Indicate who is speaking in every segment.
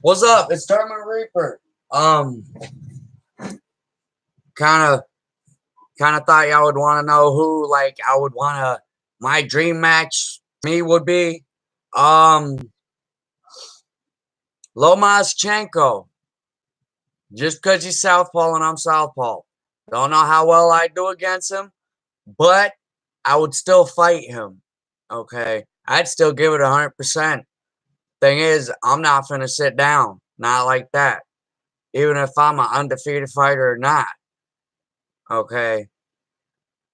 Speaker 1: What's up? It's German Reaper. Kind of, kind of thought y'all would want to know who, like, I would want to. My dream match me would be, um, Lomachenko. Just because he's southpaw and I'm southpaw. Don't know how well I do against him, but I would still fight him. Okay, I'd still give it 100%. Thing is, I'm not finna sit down. Not like that. Even if I'm an undefeated fighter or not. Okay.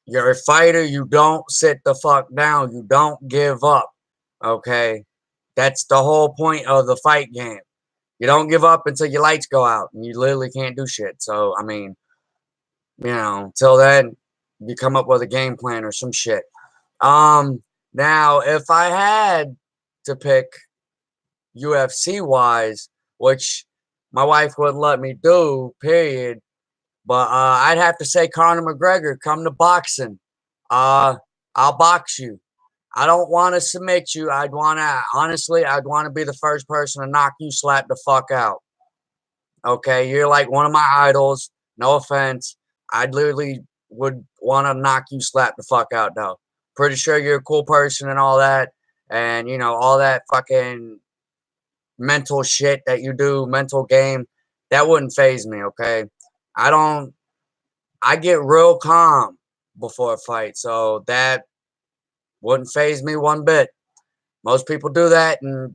Speaker 1: You're a fighter. You don't sit the fuck down. You don't give up. Okay. That's the whole point of the fight game. You don't give up until your lights go out and you literally can't do shit. So, I mean, until then, you come up with a game plan or some shit. Now, if I had to pick UFC wise, which my wife wouldn't let me do, period, but I'd have to say Conor McGregor, come to boxing. Uh, I'll box you. I don't want to submit you. I'd want to be the first person to knock you slap the fuck out. Okay, you're like one of my idols. No offense. I literally would want to knock you slap the fuck out though. Pretty sure you're a cool person and all that. And all that fucking mental shit that you do, mental game, that wouldn't phase me, okay? I don't I get real calm before a fight, so that wouldn't phase me one bit. Most people do that, and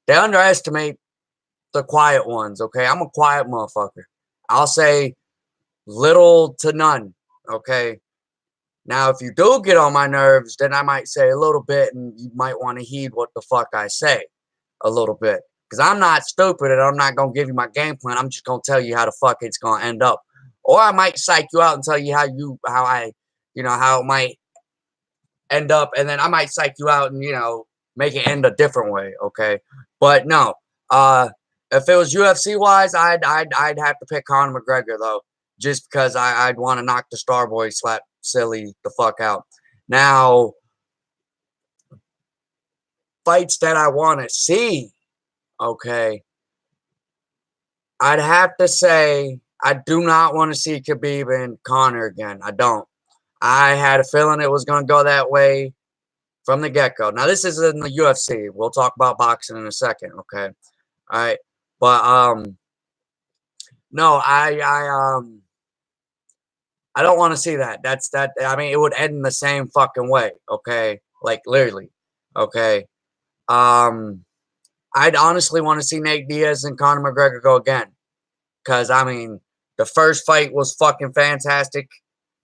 Speaker 1: they underestimate the quiet ones. Okay, I'm a quiet motherfucker. I'll say little to none. Okay. Now, if you do get on my nerves, then I might say a little bit, and you might want to heed what the fuck I say a little bit. Because I'm not stupid, and I'm not gonna give you my game plan. I'm just gonna tell you how the fuck it's gonna end up. Or I might psych you out and tell you how it might end up, and then I might psych you out and make it end a different way. Okay, but no, if it was UFC wise, I'd have to pick Conor McGregor though, just because I'd want to knock the Starboy slap silly the fuck out. Now, fights that I want to see, okay, I'd have to say I do not want to see Khabib and Conor again. I don't. I had a feeling it was going to go that way from the get-go. Now, this is in the UFC. We'll talk about boxing in a second, okay? All right. But no, I don't want to see that. I mean, it would end the same fucking way, okay? Like literally. Okay. Um I'd honestly want to see Nate Diaz and Conor McGregor go again. Cause I mean, the first fight was fucking fantastic,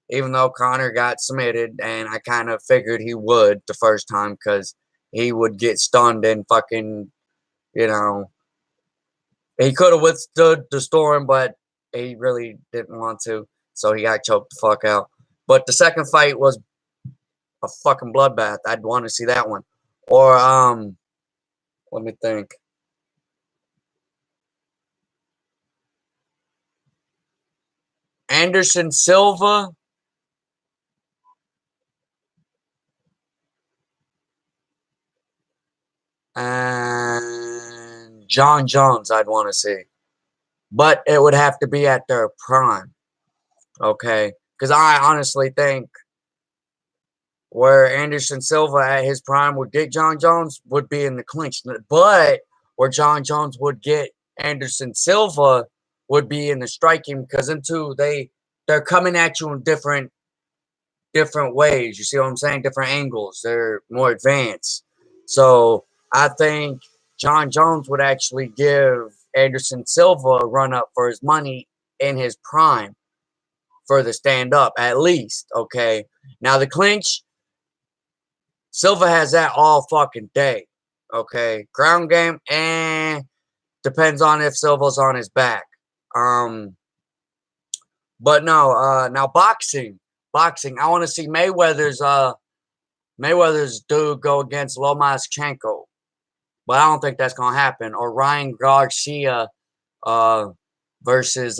Speaker 1: even though Conor got submitted, and I kind of figured he would the first time because he would get stunned and fucking, you know, he could have withstood the storm, but he really didn't want to, so he got choked the fuck out. But the second fight was a fucking bloodbath. I'd want to see that one. Or let me think. Anderson Silva and John Jones. I'd want to see, but it would have to be at their prime. Okay, because I honestly think where Anderson Silva at his prime would get John Jones would be in the clinch. But where John Jones would get Anderson Silva would be in the striking because them two they're coming at you in different ways. You see what I'm saying? Different angles. They're more advanced. So I think John Jones would actually give Anderson Silva a run up for his money in his prime for the stand up at least. Okay. Now the clinch, Silva has that all fucking day. Okay. Ground game, depends on if Silva's on his back. Um, but no, now boxing. Boxing. I want to see Mayweather's dude go against Lomachenko. But I don't think that's gonna happen. Or Ryan Garcia uh versus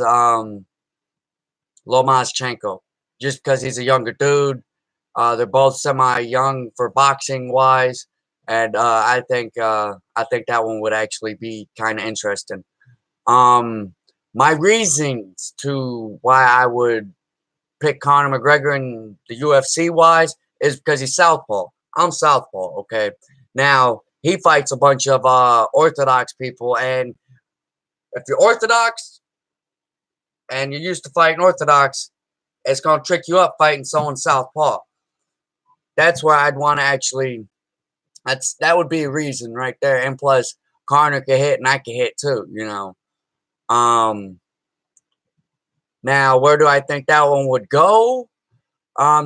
Speaker 1: Lomachenko. Just because he's a younger dude. They're both semi young for boxing wise. and I think that one would actually be kind of interesting. My reasons to why I would pick Conor McGregor in the UFC wise is because he's southpaw. I'm southpaw, okay? Now, he fights a bunch of orthodox people, and if you're orthodox and you're used to fighting orthodox, it's gonna trick you up fighting someone southpaw. That's where I'd want to actually. That would be a reason right there, and plus, Conor can hit and I can hit too. Um. Now, where do I think that one would go?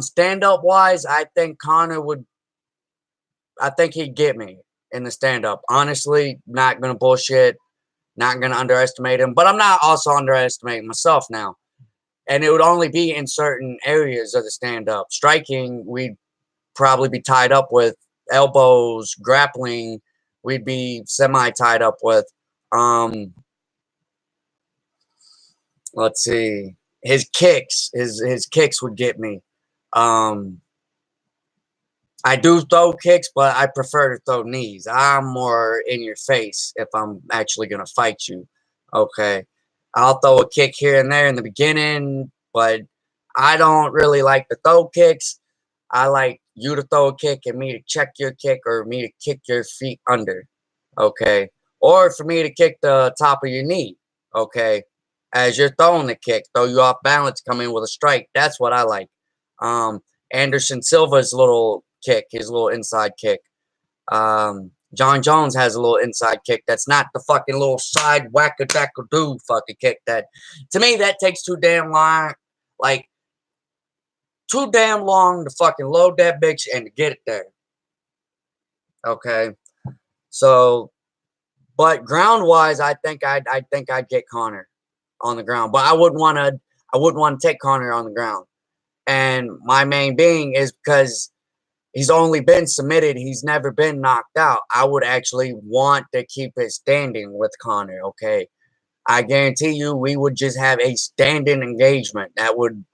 Speaker 1: Stand up wise, I think Conor would. I think he'd get me in the stand up. Honestly, not gonna bullshit. Not gonna underestimate him, but I'm not also underestimating myself now. And it would only be in certain areas of the stand up. Striking, we'd probably be tied up with elbows, grappling, we'd be semi tied up with. Um, let's see, his kicks would get me. Um, I do throw kicks, but I prefer to throw knees. I'm more in your face if I'm actually gonna fight you. Okay, I'll throw a kick here and there in the beginning, but I don't really like to throw kicks. I like you to throw a kick and me to check your kick or me to kick your feet under. Okay. Or for me to kick the top of your knee. Okay. As you're throwing the kick, throw you off balance, come in with a strike. That's what I like. Um, Anderson Silva's little kick, his little inside kick. John Jones has a little inside kick that's not the fucking little side whack-a-dack-a-doo fucking kick that, to me, that takes too damn long. Like, too damn long to fucking load that bitch and to get it there. Okay. So, but ground wise, I think I'd get Conor on the ground. But I wouldn't want to take Conor on the ground. And my main being is because he's only been submitted, he's never been knocked out. I would actually want to keep it standing with Conor, okay? I guarantee you we would just have a standing engagement. That would,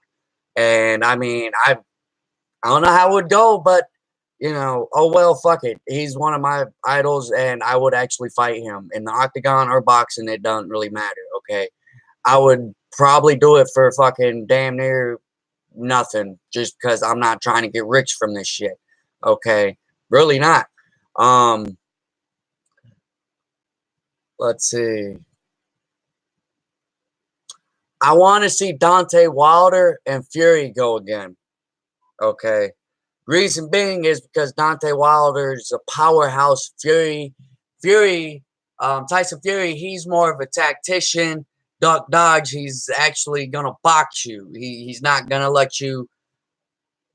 Speaker 1: and I mean, I don't know how it would go, but oh well, fuck it. He's one of my idols, and I would actually fight him in the octagon or boxing. It doesn't really matter. Okay, I would probably do it for fucking damn near nothing, just because I'm not trying to get rich from this shit. Okay, really not. Um, let's see. I want to see Dante Wilder and Fury go again. Okay. Reason being is because Dante Wilder's a powerhouse. Tyson Fury, he's more of a tactician, duck dodge. He's actually gonna box you. He's not gonna let you.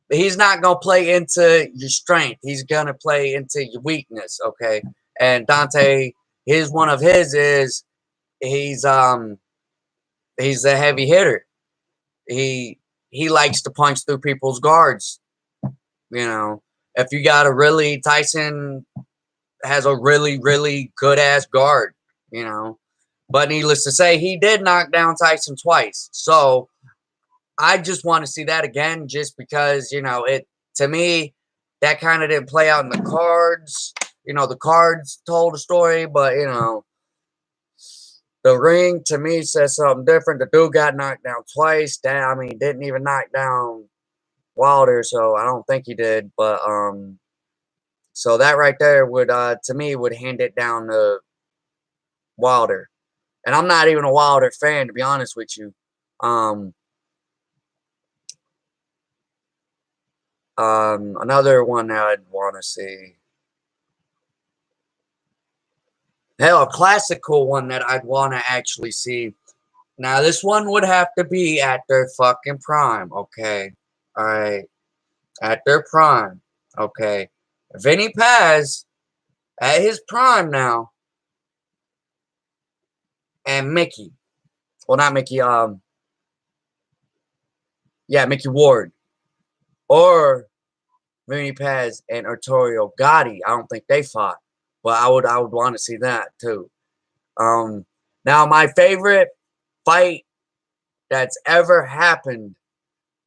Speaker 1: He's not gonna play into your strength. He's gonna play into your weakness. Okay, and Dante, one of his is he's he's a heavy hitter. He likes to punch through people's guards. If you got Tyson has a really, really good ass guard, you know. But needless to say, he did knock down Tyson twice. So I just want to see that again, just because, to me, that kind of didn't play out in the cards. The cards told a story, but, the ring to me says something different. The dude got knocked down twice. Didn't even knock down Wilder, so I don't think he did. But so that right there would to me would hand it down to Wilder. And I'm not even a Wilder fan, to be honest with you. Another one that I'd want to see. Hell, a classical one that I'd want to actually see. Now, this one would have to be at their fucking prime, okay? All right. At their prime, okay? Vinny Paz, at his prime now, and Mickey. Well, not Mickey, Mickey Ward. Or Vinny Paz and Arturo Gotti. I don't think they fought. But I would want to see that too. Now my favorite fight that's ever happened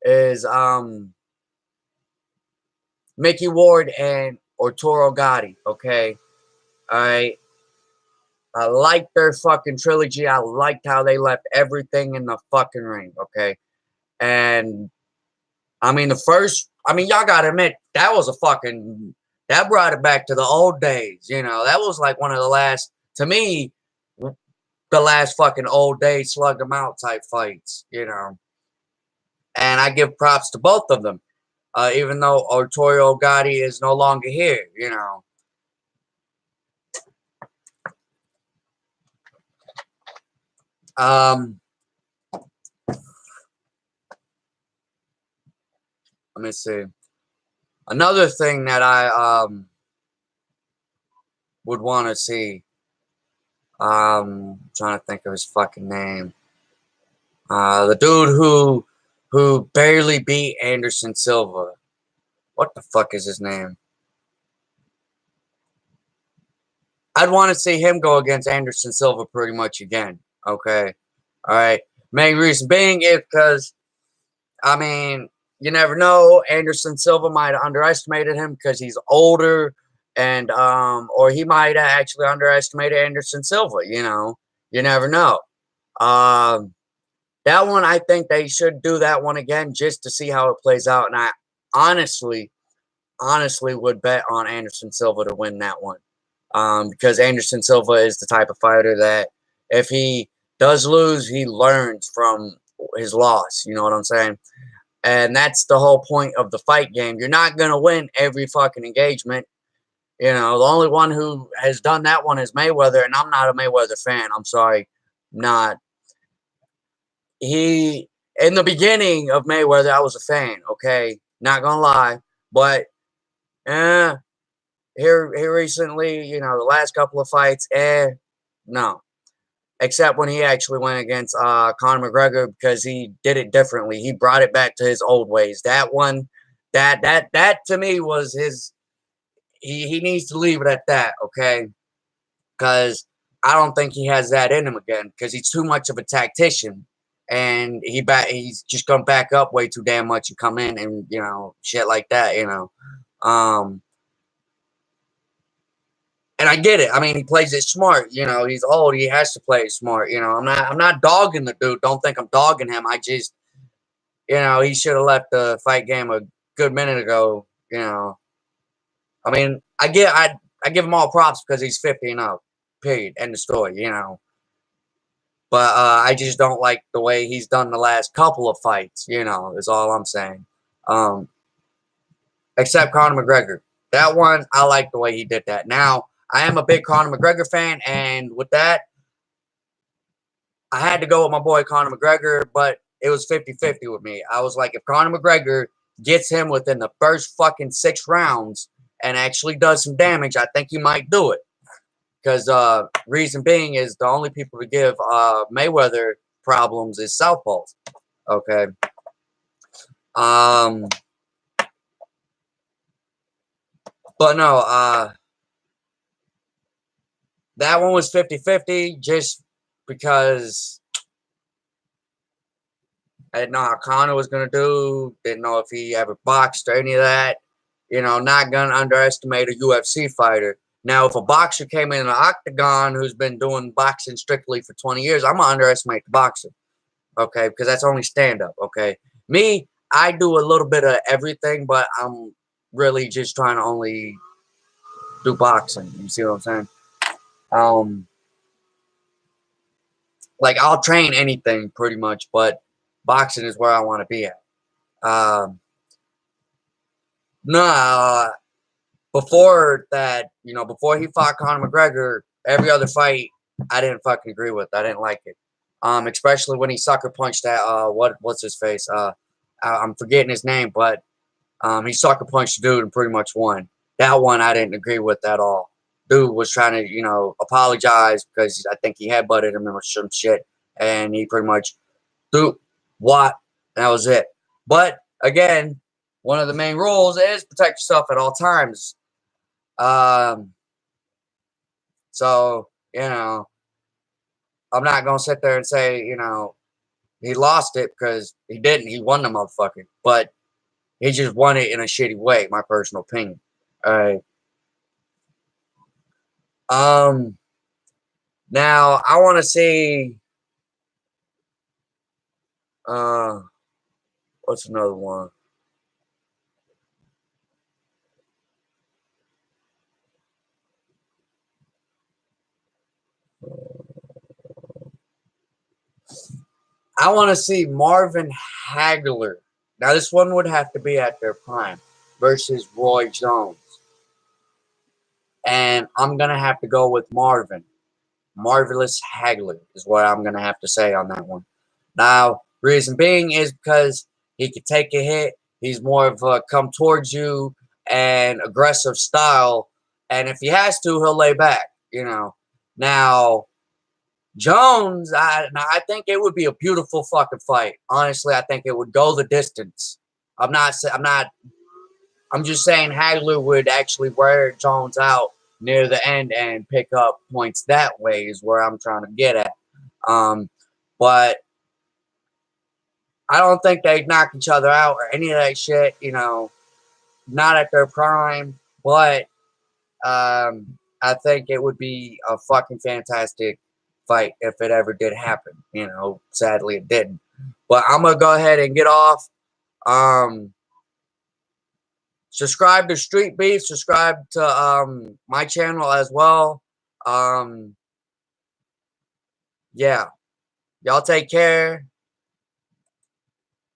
Speaker 1: is Mickey Ward and Arturo Gatti, okay? Alright? I liked their fucking trilogy. I liked how they left everything in the fucking ring, okay? And, I mean, y'all gotta admit, that brought it back to the old days, you know? That was like one of the last, to me, the last fucking old days slug them out type fights, you know? And I give props to both of them. Even though Arturo Gatti is no longer here, you know. Let me see. Another thing that I would want to see. Trying to think of his fucking name. The dude who barely beat Anderson Silva. What the fuck is his name? I'd want to see him go against Anderson Silva pretty much again. Okay. Alright. Main reason being is because, I mean, you never know. Anderson Silva might have underestimated him because he's older, and or he might have actually underestimated Anderson Silva, you know. You never know. That one, I think they should do that one again just to see how it plays out. And I honestly would bet on Anderson Silva to win that one. Because Anderson Silva is the type of fighter that if he does lose, he learns from his loss. You know what I'm saying? And that's the whole point of the fight game. You're not going to win every fucking engagement. You know, the only one who has done that one is Mayweather, and I'm not a Mayweather fan. I'm sorry. Not. In the beginning of Mayweather, I was a fan, okay? Not going to lie. But, here recently, you know, the last couple of fights, no. Except when he actually went against Conor McGregor, because he did it differently. He brought it back to his old ways. That one, that to me was his. He needs to leave it at that, okay? Because I don't think he has that in him again. Because he's too much of a tactician, and he's just gonna back up way too damn much and come in and, you know, shit like that, you know. And I get it. I mean, he plays it smart. You know, he's old. He has to play it smart. You know, I'm not dogging the dude. Don't think I'm dogging him. I just, you know, he should have left the fight game a good minute ago. You know, I mean, I give him all props because he's 50 and up. Period. End of story. You know, but I just don't like the way he's done the last couple of fights. You know, is all I'm saying. Except Conor McGregor. That one, I like the way he did that. Now, I am a big Conor McGregor fan, and with that, I had to go with my boy Conor McGregor, but it was 50-50 with me. I was like, if Conor McGregor gets him within the first fucking 6 rounds and actually does some damage, I think he might do it. Because reason being is the only people to give Mayweather problems is southpaws. Okay. But no, that one was 50-50 just because I didn't know how Conor was going to do. Didn't know if he ever boxed or any of that. You know, not going to underestimate a UFC fighter. Now, if a boxer came in an octagon who's been doing boxing strictly for 20 years, I'm going to underestimate the boxer. Okay, because that's only stand-up. Okay. Me, I do a little bit of everything, but I'm really just trying to only do boxing. You see what I'm saying? Like, I'll train anything pretty much, but boxing is where I want to be at. No, before that, you know, before he fought Conor McGregor, every other fight I didn't fucking agree with. I didn't like it. Especially when he sucker punched that what's his face? I'm forgetting his name, but he sucker punched the dude and pretty much won. That one I didn't agree with at all. Dude was trying to, you know, apologize because I think he headbutted him or some shit, and he pretty much dude what? That was it. But again, one of the main rules is protect yourself at all times. So, you know, I'm not gonna sit there and say, you know, he lost it because he didn't. He won the motherfucker, but he just won it in a shitty way. My personal opinion. All right. Um, Now I want to see. Uh, what's another one? I want to see Marvin Hagler. Now this one would have to be at their prime versus Roy Jones, and I'm gonna have to go with Marvin. Marvelous Hagler is what I'm gonna have to say on that one. Now, reason being is because he could take a hit. He's more of a come towards you and aggressive style, and if he has to, he'll lay back. Now Jones, I think it would be a beautiful fucking fight. Honestly, I think it would go the distance. I'm just saying Hagler would actually wear Jones out near the end and pick up points that way is where I'm trying to get at. Um, but I don't think they'd knock each other out or any of that shit. Not at their prime. But I think it would be a fucking fantastic fight if it ever did happen. Sadly it didn't. But I'm gonna go ahead and get off. Um, Subscribe to Street Beef. Subscribe to my channel as well. Yeah, y'all take care.